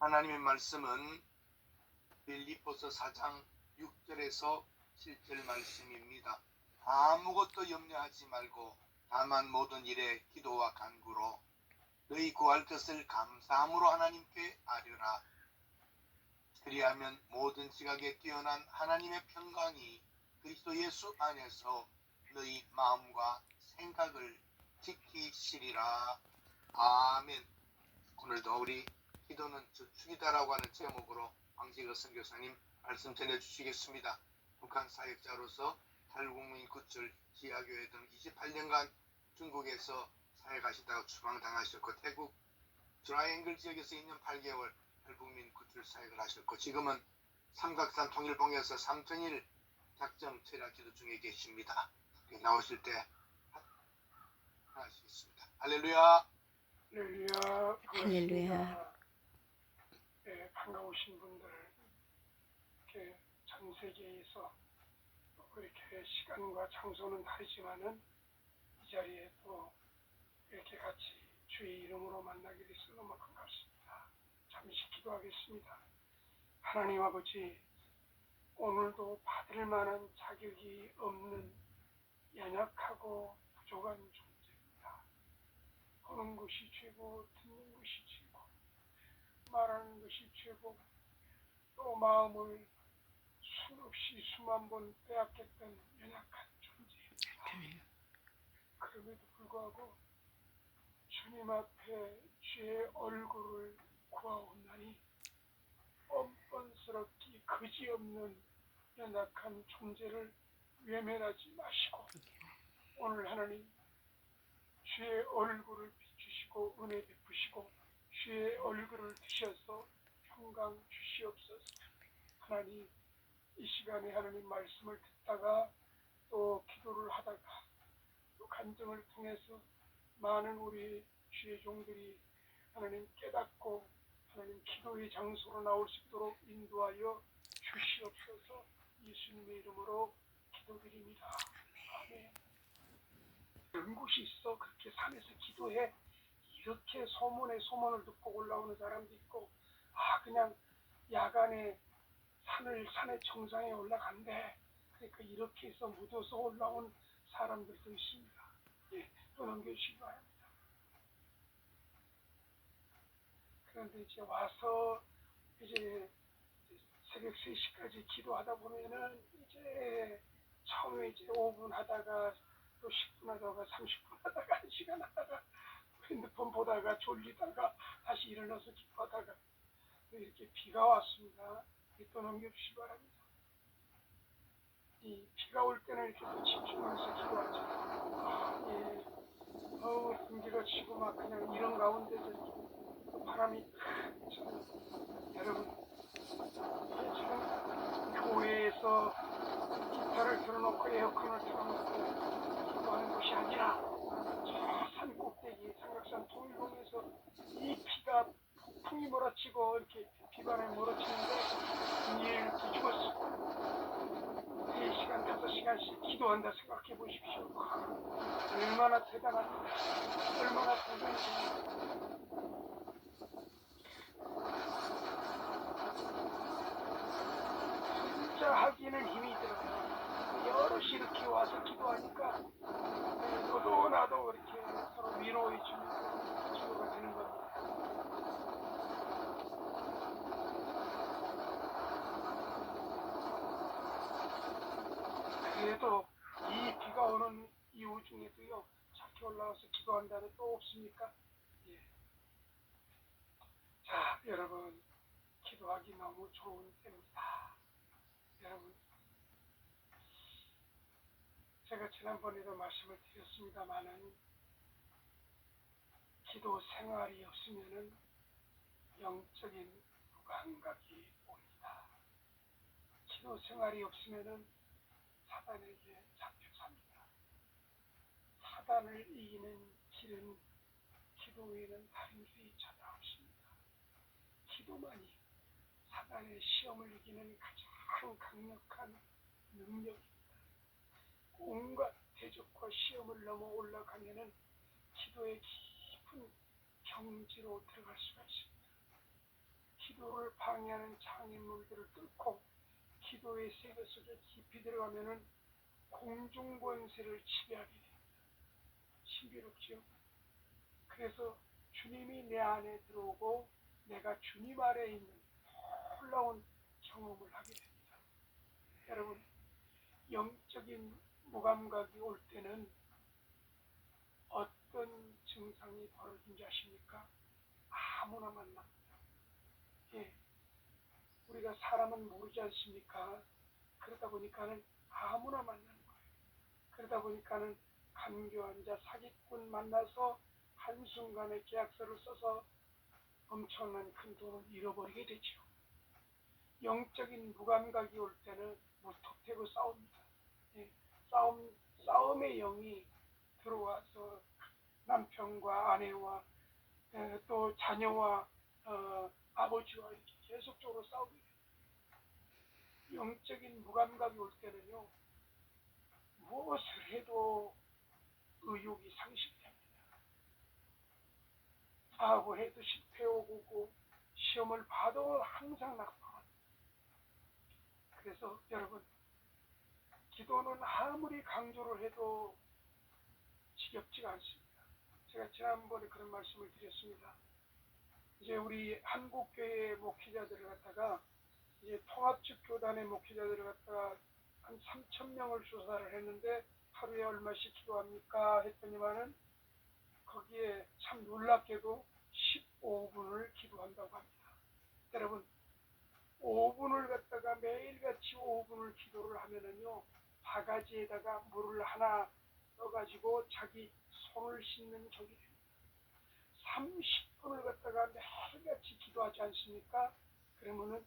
하나님의 말씀은 빌립보서 4장 6절에서 7절 말씀입니다. 아무것도 염려하지 말고 다만 모든 일에 기도와 간구로 너희 구할 것을 감사함으로 하나님께 아뢰라. 그리하면 모든 지각에 뛰어난 하나님의 평강이 그리스도 예수 안에서 너희 마음과 생각을 지키시리라. 아멘. 오늘도 우리 기도는 주축이다라고 하는 제목으로 황지거 선교사님 말씀 전해주시겠습니다. 북한 사역자로서 탈북민 구출 지하교회 등 28년간 중국에서 사역하시다가 추방당하셨고 태국 트라이앵글 지역에서 2년 8개월 탈북민 구출 사역을 하셨고 지금은 삼각산 통일봉에서 3천일 작정 철야 기도 중에 계십니다. 나오실 때 하시겠습니다. 할렐루야. 할렐루야. 할렐루야. 네, 반가우신 분들, 이렇게 전 세계에서 이렇게 시간과 장소는 다르지만은 이 자리에 또 이렇게 같이 주의 이름으로 만나게 돼서 너무 반갑습니다. 잠시 기도하겠습니다. 하나님 아버지, 오늘도 받을 만한 자격이 없는 연약하고 부족한 존재입니다. 보는 것이 죄고 듣는 것이 죄고 말하는 것이 죄고 또 마음을 수없이 수만 번 빼앗겼던 연약한 존재입니다. 그럼에도 불구하고 주님 앞에 주의 얼굴을 구하옵나니 뻔뻔스럽기 그지없는 연약한 존재를 외면하지 마시고 오늘 하나님 주의 얼굴을 비추시고 은혜 베푸시고 주의 얼굴을 드셔서 평강 주시옵소서. 하나님 이 시간에 하나님 말씀을 듣다가 또 기도를 하다가 또 간증을 통해서 많은 우리 주의 종들이 하나님 깨닫고 하나님 기도의 장소로 나올 수 있도록 인도하여 주시옵소서. 예수님의 이름으로 기도드립니다. 아멘. 이런 곳이 있어 그렇게 산에서 기도해 이렇게 소문을 듣고 올라오는 사람도 있고 그냥 야간에 산의 정상에 올라간대. 그러니까 이렇게 해서 묻어서 올라온 사람들도 있습니다. 예, 또 넘겨주시기 바랍니다. 그런데 이제 와서 이제 새벽 3시까지 기도하다 보면은 이제 처음에 이제 5분 하다가 또 10분 하다가 30분 하다가 1시간 하다가 핸드폰 보다가 졸리다가 다시 일어나서 기도하다가 이렇게 비가 왔습니다. 또 넘겨주시기 바랍니다. 이 비가 올 때는 이렇게 또 집중하면서 기도하죠. 예. 공기가 치고 막 그냥 이런 가운데서 이렇게 바람이 여러분 지금 교회에서 기타를 틀어놓고 에어컨을 틀어놓고 기도하는 것이 아니라 저 산 꼭대기 삼각산 통일봉에서 이 비가 폭풍이 몰아치고 이렇게 비바람이 몰아치는데 일 뒤집었어. 3시간, 5시간씩 기도한다 생각해 보십시오. 얼마나 대단합니까? 얼마나 대단합니까? 혼자 하기에는 힘이 들어요. 여럿이 이렇게 와서 기도하니까 너도 나도 이렇게 서로 위로해 주면서 기도가 되는 겁니다. 그래도 이 비가 오는 이후 중에도요, 저렇게 올라와서 기도한다는 또 없습니까? 예. 자, 여러분, 기도하기 너무 좋은 때입니다. 여러분, 제가 지난번에도 말씀을 드렸습니다만은 기도 생활이 없으면은 영적인 무감각이 옵니다. 기도 생활이 없으면은 사단에게 잡혀 삽니다. 사단을 이기는 길은 기도 외에는 다른 길이 찾아없습니다. 기도만이 사단의 시험을 이기는 가장 강력한 능력입니다. 온갖 대적과 시험을 넘어 올라가면은 기도의 깊은 경지로 들어갈 수가 있습니다. 기도를 방해하는 장애물들을 뚫고 기도의 세계 속에 깊이 들어가면은 공중권세를 지배하게 됩니다. 신비롭지요? 그래서 주님이 내 안에 들어오고 내가 주님 아래에 있는 놀라운 경험을 하게 됩니다. 여러분, 영적인 무감각이 올 때는 어떤 증상이 벌어진지 아십니까? 아무나 만납니다. 예, 우리가 사람은 모르지 않습니까? 그러다 보니까는 아무나 만나는 거예요. 그러다 보니까는 감교환자 사기꾼 만나서 한순간에 계약서를 써서 엄청난 큰 돈을 잃어버리게 되죠. 영적인 무감각이 올 때는 무턱대고 싸웁니다. 예, 싸움의 영이 들어와서 남편과 아내와 또 자녀와 아버지와 이렇게 계속적으로 싸우게 돼요. 영적인 무감각이 올 때는요, 무엇을 해도 의욕이 상실됩니다. 사고해도 실패하고 시험을 봐도 항상 낙방합니다. 그래서 여러분, 기도는 아무리 강조를 해도 지겹지가 않습니다. 제가 지난번에 그런 말씀을 드렸습니다. 이제 우리 한국교회 목회자들을 갖다가 이제 통합적 교단의 목회자들을 갖다가 한 3,000명을 조사를 했는데 하루에 얼마씩 기도합니까? 했더니만은 거기에 참 놀랍게도 15분을 기도한다고 합니다. 여러분, 5분을 갖다가 매일같이 5분을 기도를 하면은요, 바가지에다가 물을 하나 넣어가지고 자기 손을 씻는 격이 됩니다. 30분을 갖다가 매일같이 기도하지 않습니까? 그러면은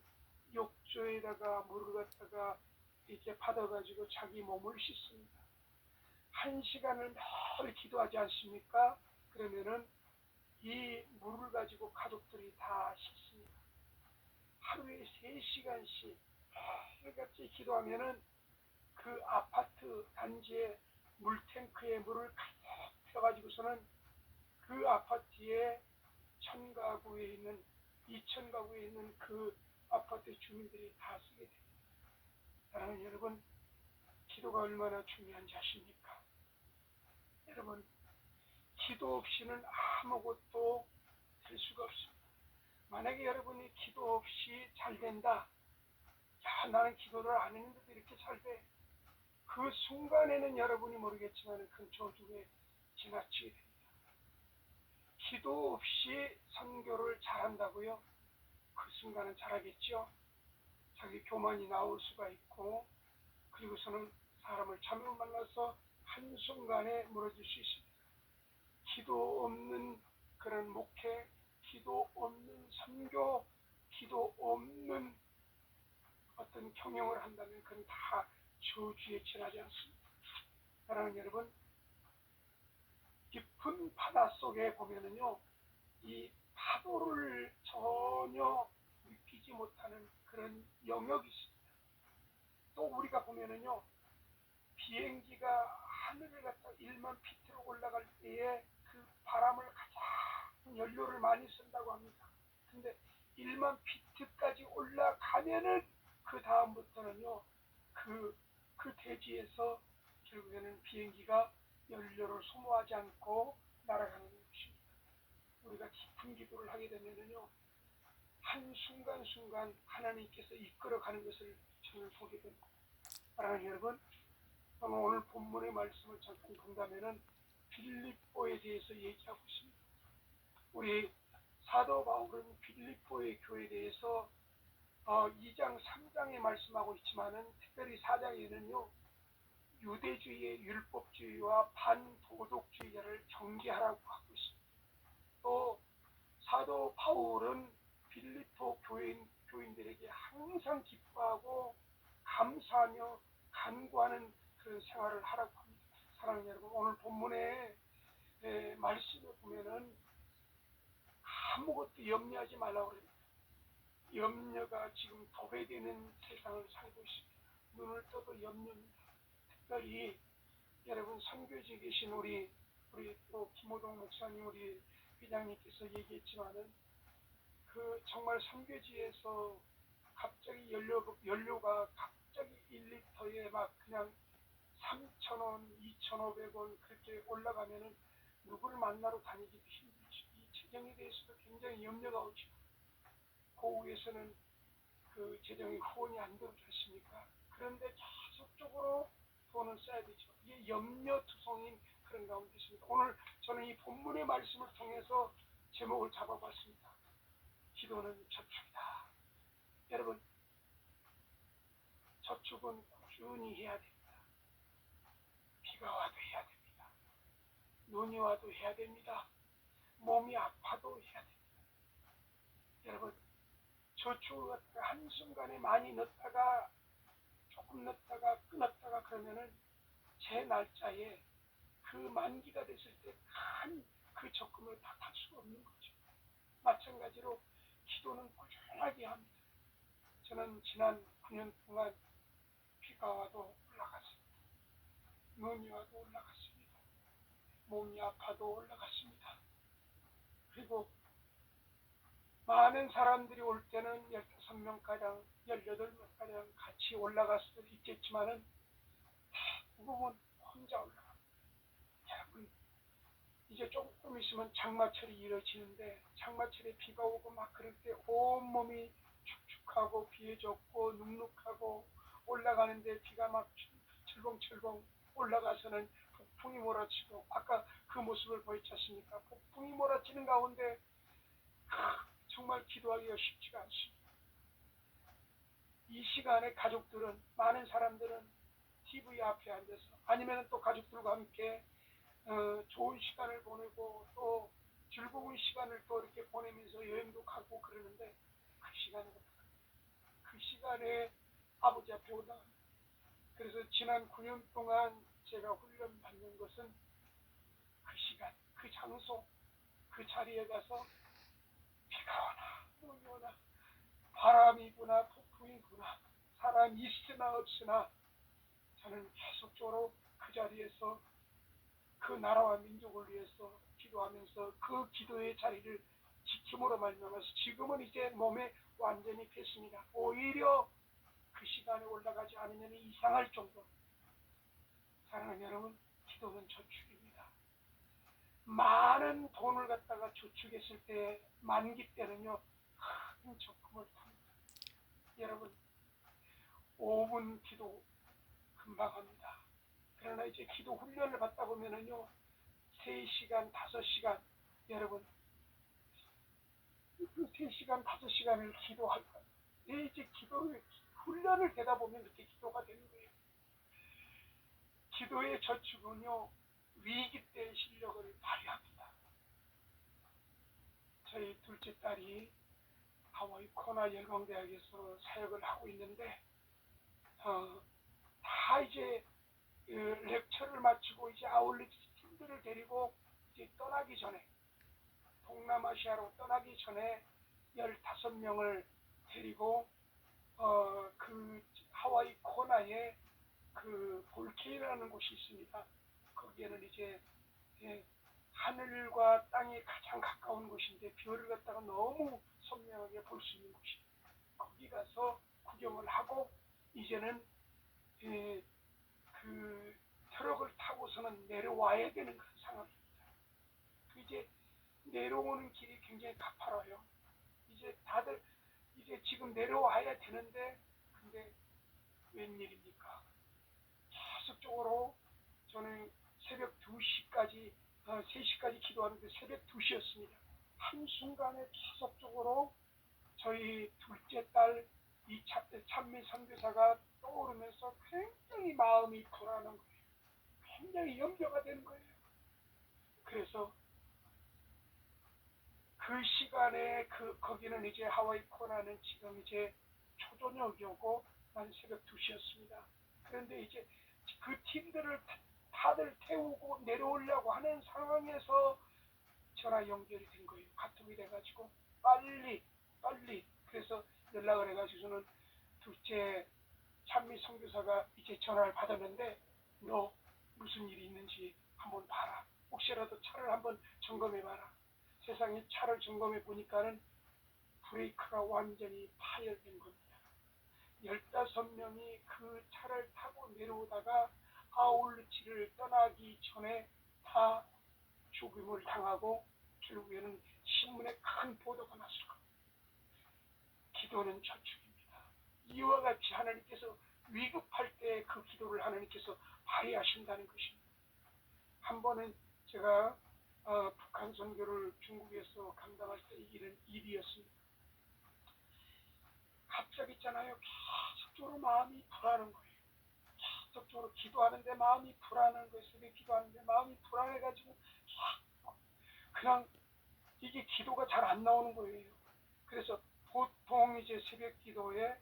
욕조에다가 물을 갖다가 이렇게 받아가지고 자기 몸을 씻습니다. 1시간을 매일 기도하지 않습니까? 그러면은 이 물을 가지고 가족들이 다 씻습니다. 하루에 3시간씩 매일같이 기도하면은 그 아파트 단지에 물탱크에 물을 가득 펴가지고서는 그 아파트에 1,000가구에 있는 2,000가구에 있는 그 아파트 주민들이 다 쓰게 됩니다. 사랑하는 여러분, 기도가 얼마나 중요한지 아십니까? 여러분, 기도 없이는 아무것도 될 수가 없습니다. 만약에 여러분이 기도 없이 잘 된다. 야, 나는 기도를 안 했는데도 이렇게 잘 돼. 그 순간에는 여러분이 모르겠지만 그 저주에 지나치게 됩니다. 기도 없이 선교를 잘한다고요? 그 순간은 잘하겠죠. 자기 교만이 나올 수가 있고, 그리고서는 사람을 잘못 만나서 한순간에 무너질 수 있습니다. 기도 없는 그런 목회, 기도 없는 선교, 기도 없는 어떤 경영을 한다면 그건 다 저주에 지나지 않습니다. 사랑하는 여러분, 깊은 바다 속에 보면은요, 이 파도를 전혀 느끼지 못하는 그런 영역이 있습니다. 또 우리가 보면은요, 비행기가 하늘을 갖다 1만 피트로 올라갈 때에 그 바람을 가장 연료를 많이 쓴다고 합니다. 근데 1만 피트까지 올라가면은 그 다음부터는요, 그 대지에서 결국에는 비행기가 연료를 소모하지 않고 날아가는 것입니다. 우리가 깊은 기도를 하게 되면은요, 한 순간순간 하나님께서 이끌어가는 것을 저는 보게 됩니다. 사랑하는 여러분, 오늘 본문의 말씀을 잠깐 본다면은 빌립보에 대해서 얘기하고 있습니다. 우리 사도 바울은 빌립보의 교회에 대해서 2장, 3장에 말씀하고 있지만은 특별히 4장에는요, 유대주의의 율법주의와 반도덕주의자를 경계하라고 하고 있습니다. 또 사도 바울은 빌립보 교인들에게 항상 기뻐하고 감사하며 간구하는 그런 생활을 하라고 합니다. 사랑하는 여러분, 오늘 본문의 말씀을 보면은 아무것도 염려하지 말라고 합니다. 염려가 지금 도배되는 세상을 살고 있습니다. 눈을 떠도 염려입니다. 특별히 여러분, 선교지에 계신 우리 또 김호동 목사님, 우리 회장님께서 얘기했지만은 정말 선교지에서 갑자기 연료가 갑자기 1리터에 막 그냥 3,000원, 2,500원 그렇게 올라가면은 누구를 만나러 다니기도 힘들지. 이 재정에 대해서도 굉장히 염려가 오죠. 고국에서는 그 재정이 후원이 안 되지 않습니까? 그런데 계속적으로 돈을 써야 되죠. 이게 염려투성인 그런 가운데 있습니다. 오늘 저는 이 본문의 말씀을 통해서 제목을 잡아봤습니다. 기도는 저축이다. 여러분, 저축은 꾸준히 해야 됩니다. 비가 와도 해야 됩니다. 눈이 와도 해야 됩니다. 몸이 아파도 해야 됩니다. 여러분, 저축을 갖다가 한순간에 많이 넣었다가 조금 넣었다가 끊었다가 그러면은 제 날짜에 그 만기가 됐을 때 큰 그 적금을 다 탈 수가 없는 거죠. 마찬가지로 기도는 꾸준하게 합니다. 저는 지난 9년 동안 비가 와도 올라갔습니다. 눈이 와도 올라갔습니다. 몸이 아파도 올라갔습니다. 그리고 많은 사람들이 올 때는 15명가량, 18명가량 같이 올라갈 수도 있겠지만은 대부분 혼자 올라갑니다. 여러분, 이제 조금 있으면 장마철이 이루어지는데 장마철에 비가 오고 막 그럴 때 온몸이 축축하고 비에 젖고 눅눅하고 올라가는데 비가 막 철벙철벙 올라가서는 폭풍이 몰아치고 아까 그 모습을 보였지 않습니까? 폭풍이 몰아치는 가운데 정말 기도하기가 쉽지가 않습니다. 이 시간에 가족들은 많은 사람들은 TV 앞에 앉아서 아니면 또 가족들과 함께 좋은 시간을 보내고 또 즐거운 시간을 또 이렇게 보내면서 여행도 가고 그러는데 그 시간에 아버지 앞에 올라갑니다. 그래서 지난 9년 동안 제가 훈련 받는 것은 그 시간, 그 장소, 그 자리에 가서 비가 오나 눈이 오나 바람이 부나 폭풍이 부나 사람이 있으나 없으나 저는 계속적으로 그 자리에서 그 나라와 민족을 위해서 기도하면서 그 기도의 자리를 지킴으로 말미암아서 지금은 이제 몸에 완전히 뺐습니다. 오히려 그 시간에 올라가지 않으면 이상할 정도. 사랑하는 여러분, 기도는 저축입니다. 많은 돈을 갖다가 저축했을 때 만기 때는요 큰 적금을 탑니다. 여러분, 5분 기도 금방 합니다. 그러나 이제 기도 훈련을 받다 보면은요 3시간, 5시간 여러분 그 3시간, 5시간을 기도할 거예요. 이제 기도를 훈련을 되다 보면 이렇게 기도가 되는 거예요. 기도의 저축은요 위기 때의 실력을 발휘합니다. 저희 둘째 딸이 하와이 코나 열방대학에서 사역을 하고 있는데 다 이제 렉처를 마치고 이제 아울렛 팀들을 데리고 이제 떠나기 전에 동남아시아로 떠나기 전에 15명을 데리고 그 하와이 코나에 그 볼케이라는 곳이 있습니다. 거기에는 이제 하늘과 땅이 가장 가까운 곳인데 별을 갖다가 너무 선명하게 볼 수 있는 곳이에요. 거기 가서 구경을 하고 이제는 그 트럭을 타고서는 내려와야 되는 그런 상황입니다. 이제 내려오는 길이 굉장히 가파라요. 이제 다들 이제 지금 내려와야 되는데 근데 웬일입니까? 계속적으로 저는 새벽 2시까지 3시까지 기도하는데 새벽 2시였습니다. 한순간에 계속적으로 저희 둘째 딸 이 찬미 선교사가 떠오르면서 굉장히 마음이 불안한 거예요. 굉장히 염려가 되는 거예요. 그래서 그 시간에 거기는 이제 하와이 코나는 지금 이제 초저녁이었고 난 새벽 2시였습니다. 그런데 이제 그 팀들을 다들 태우고 내려오려고 하는 상황에서 전화 연결이 된 거예요. 카톡이 돼가지고 빨리 그래서 연락을 해가지고는 둘째 찬미 선교사가 이제 전화를 받았는데 너 무슨 일이 있는지 한번 봐라. 혹시라도 차를 한번 점검해봐라. 세상에 차를 점검해 보니까는 브레이크가 완전히 파열된 겁니다. 15명이 그 차를 타고 내려오다가 아울르치를 떠나기 전에 다 죽임을 당하고 결국에는 신문에 큰 보도가 났을 겁니다. 기도는 저축입니다. 이와 같이 하나님께서 위급할 때 그 기도를 하나님께서 발휘하신다는 것입니다. 한 번은 제가 북한 선교를 중국에서 감당할 때 이런 일이었습니다. 갑자기 있잖아요. 계속적으로 마음이 불안한 거예요. 계속적으로 기도하는데 마음이 불안한 거예요. 새벽 기도하는데 마음이 불안해가지고 그냥 이게 기도가 잘 안 나오는 거예요. 그래서 보통 이제 새벽 기도에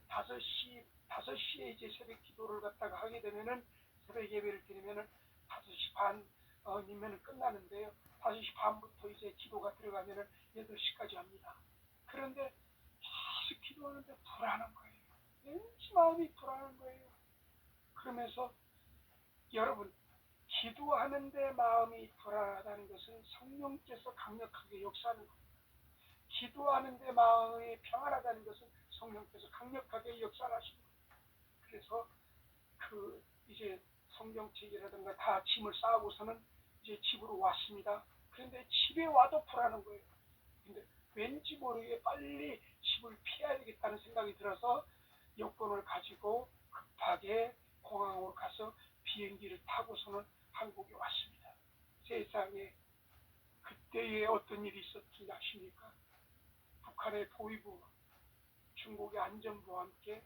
5시에 이제 새벽 기도를 갖다가 하게 되면은 새벽 예배를 드리면은 5시 반이면은 끝나는데요. 5시 반부터 이제 기도가 들어가면은 8시까지 합니다. 그런데 계속 기도하는데 불안한 거예요. 왠지 마음이 불안한 거예요. 그러면서 여러분, 기도하는데 마음이 불안하다는 것은 성령께서 강력하게 역사하는 겁니다. 기도하는데 마음이 평안하다는 것은 성령께서 강력하게 역사하시는 겁니다. 그래서 이제 성경책이라든가 다 짐을 싸고서는 이제 집으로 왔습니다. 그런데 집에 와도 불안한 거예요. 근데 왠지 모르게 빨리 집을 피해야 되겠다는 생각이 들어서 여권을 가지고 급하게 공항으로 가서 비행기를 타고서는 한국에 왔습니다. 세상에 그때에 어떤 일이 있었는지 아십니까? 북한의 보위부, 중국의 안전부와 함께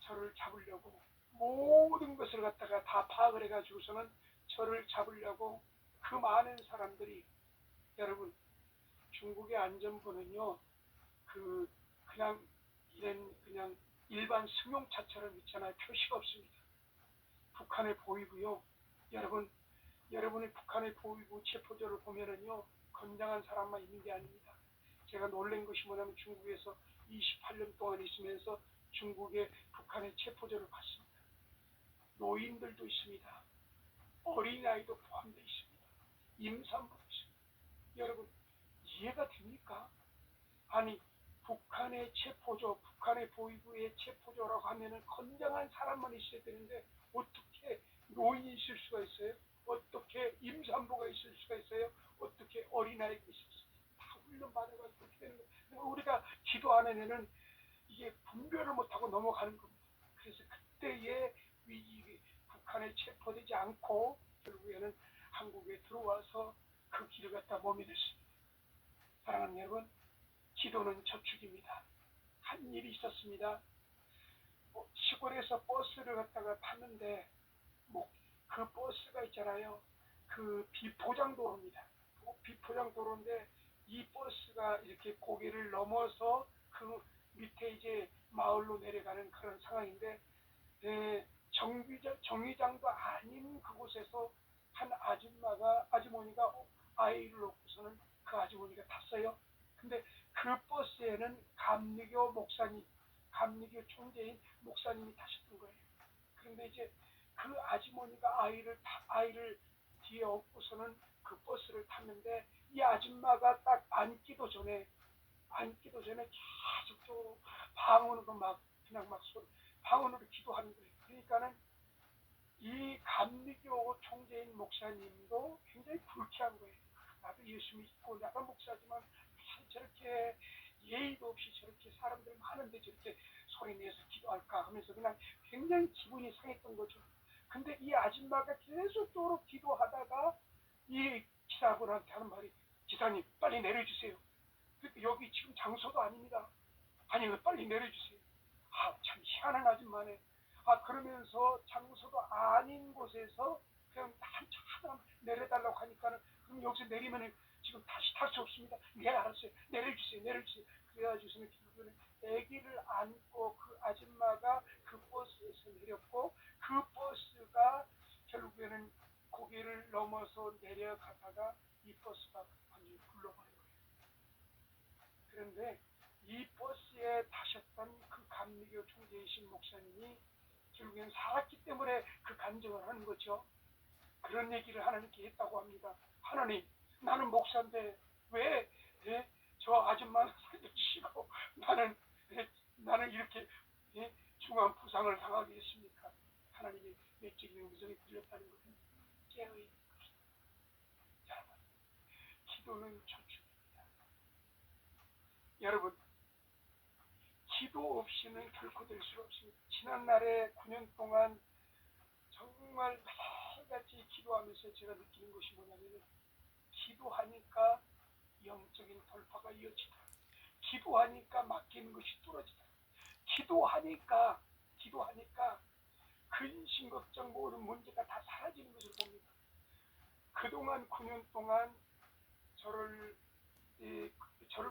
저를 잡으려고 모든 것을 갖다가 다 파악을 해가지고서는 저를 잡으려고 그 많은 사람들이, 여러분, 중국의 안전부는요, 그냥 일반 승용차처럼 있잖아요. 표시가 없습니다. 북한의 보위부요, 여러분이 북한의 보위부 체포조를 보면은요, 건장한 사람만 있는 게 아닙니다. 제가 놀란 것이 뭐냐면 중국에서 28년 동안 있으면서 중국의 북한의 체포조를 봤습니다. 노인들도 있습니다. 어린아이도 포함되어 있습니다. 임산부도 있습니다. 여러분, 이해가 됩니까? 아니, 북한의 체포조, 북한의 보위부의 체포조라고 하면은 건장한 사람만 있어야 되는데 어떻게 노인이 있을 수가 있어요? 어떻게 임산부가 있을 수가 있어요? 어떻게 어린아이가 있을 수가 있어요? 다 훈련받아가지고 그렇게 되는 거예요. 우리가 기도 안 하면은 이게 분별을 못하고 넘어가는 겁니다. 그래서 그때의 위기, 북한에 체포되지 않고 결국에는 한국에 들어와서 그 길을 갖다 몸이 됐습니다. 사랑하는 여러분, 기도는 저축입니다. 한 일이 있었습니다. 시골에서 버스를 갖다가 탔는데 그 버스가 있잖아요. 그 비포장도로입니다. 비포장도로인데 이 버스가 이렇게 고개를 넘어서 그 밑에 이제 마을로 내려가는 그런 상황인데 정류장도 아닌 그곳에서 한 아주머니가 아이를 놓고서는 그 아주머니가 탔어요. 근데 그 버스에는 감리교 총재인 목사님이 타셨던 거예요. 그런데 이제 그 아주머니가 아이를 뒤에 업고서는 그 버스를 탔는데 이 아줌마가 딱 앉기도 전에 계속적으로 방언으로 방언으로 기도하는 거예요. 그러니까는 이 감리교 총재인 목사님도 굉장히 불쾌한 거예요. 나도 예수 믿고 내가 목사지만 저렇게 예의도 없이 저렇게 사람들 많은데 저렇게 소리 내서 기도할까 하면서 그냥 굉장히 기분이 상했던 거죠. 근데 이 아줌마가 계속적으로 기도하다가 이 기사분한테 하는 말이, 기사님 빨리 내려주세요. 여기 지금 장소도 아닙니다. 아니 왜 빨리 내려주세요. 참 희한한 아줌마네. 그러면서 장소도 아닌 곳에서 그냥 한참 내려달라고 하니까는 그럼 여기서 내리면 지금 다시 탈 수 없습니다. 네 알았어요. 내려주세요. 그래가지고서는 결국에는 아기를 안고 그 아줌마가 그 버스에서 내렸고 그 버스가 결국에는 고개를 넘어서 내려가다가 이 버스가 완전히 굴러버린 거예요. 그런데 이 버스에 타셨던 그 감리교 총재이신 목사님이 결국에는 살았기 때문에 그 간증을 하는 거죠. 그런 얘기를 하나님께 했다고 합니다. 하나님, 나는 목사인데 왜 저 아줌마는 살려주시고 나는 이렇게 중한 부상을 당하게 했습니까? 하나님의 내적인 음성이 들렸다는 것은 깨어있는 것입니다. 여러분, 기도는 저축입니다. 여러분, 기도 없이는 결코 될 수 없습니다. 지난날에 9년 동안 정말 매일같이 기도하면서 제가 느끼는 것이 뭐냐면, 기도하니까 영적인 돌파가 이어지다. 기도하니까 맡기는 것이 뚫어지다. 기도하니까 근심 걱정 모든 문제가 다 사라지는 것을 봅니다. 그동안 9년 동안 저를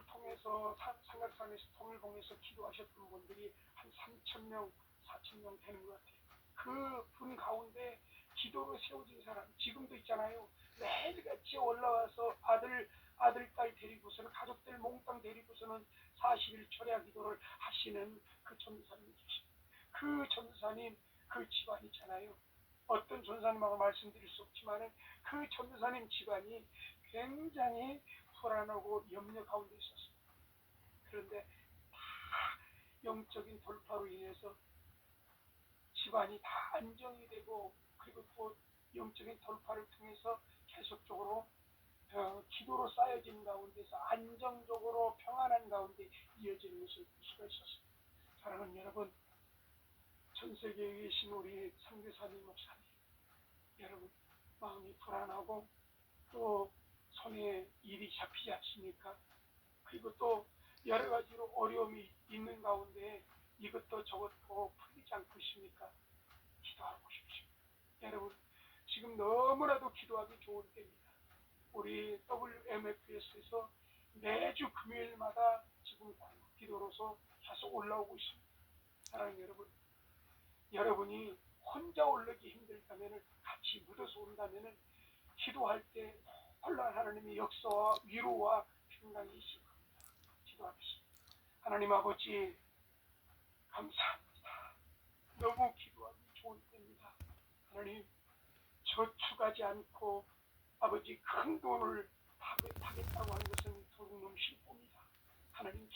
통해서 삼각산에서 통을 봉해서 기도하셨던 분들이 한 3,000명, 4,000명 되는 것 같아요. 그 분 가운데 기도로 세워진 사람 지금도 있잖아요. 매일같이 올라와서 아들, 딸 데리고서는 가족들 몽땅 데리고서는 40일 철야 기도를 하시는 그 전도사님이 계십니다. 그 전도사님 그 집안 있잖아요. 어떤 전도사님하고 말씀드릴 수 없지만 그 전도사님 집안이 굉장히 불안하고 염려 가운데 있었습니다. 그런데 다 영적인 돌파로 인해서 집안이 다 안정이 되고, 그리고 또 영적인 돌파를 통해서 계속적으로 기도로 쌓여진 가운데서 안정적으로 평안한 가운데 이어지는 것을 볼 수가 있었습니다. 사랑하는 여러분, 전 세계에 계신 우리 선교사님, 목사님, 여러분 마음이 불안하고 또 손에 일이 잡히지 않습니까? 그리고 또 여러 가지로 어려움이 있는 가운데 이것도 저것도 풀리지 않고 있습니까? 기도하고 싶습니다. 여러분, 지금 너무나도 기도하기 좋은 때입니다. 우리 WMFS에서 매주 금요일마다 지금 기도로서 계속 올라오고 있습니다. 사랑하는 여러분, 여러분이 혼자 올라기 힘들다면 같이 묻어서 온다면 기도할 때 놀라운 하나님의 역사와 위로와 평강이 있을 겁니다. 기도하겠습니다. 하나님 아버지, 감사합니다. 너무 기도하기 좋은 때입니다. 하나님, 저축하지 않고 아버지 큰 돈을 타겠다고 하는 것은 너무너무 슬픕니다. 하나님,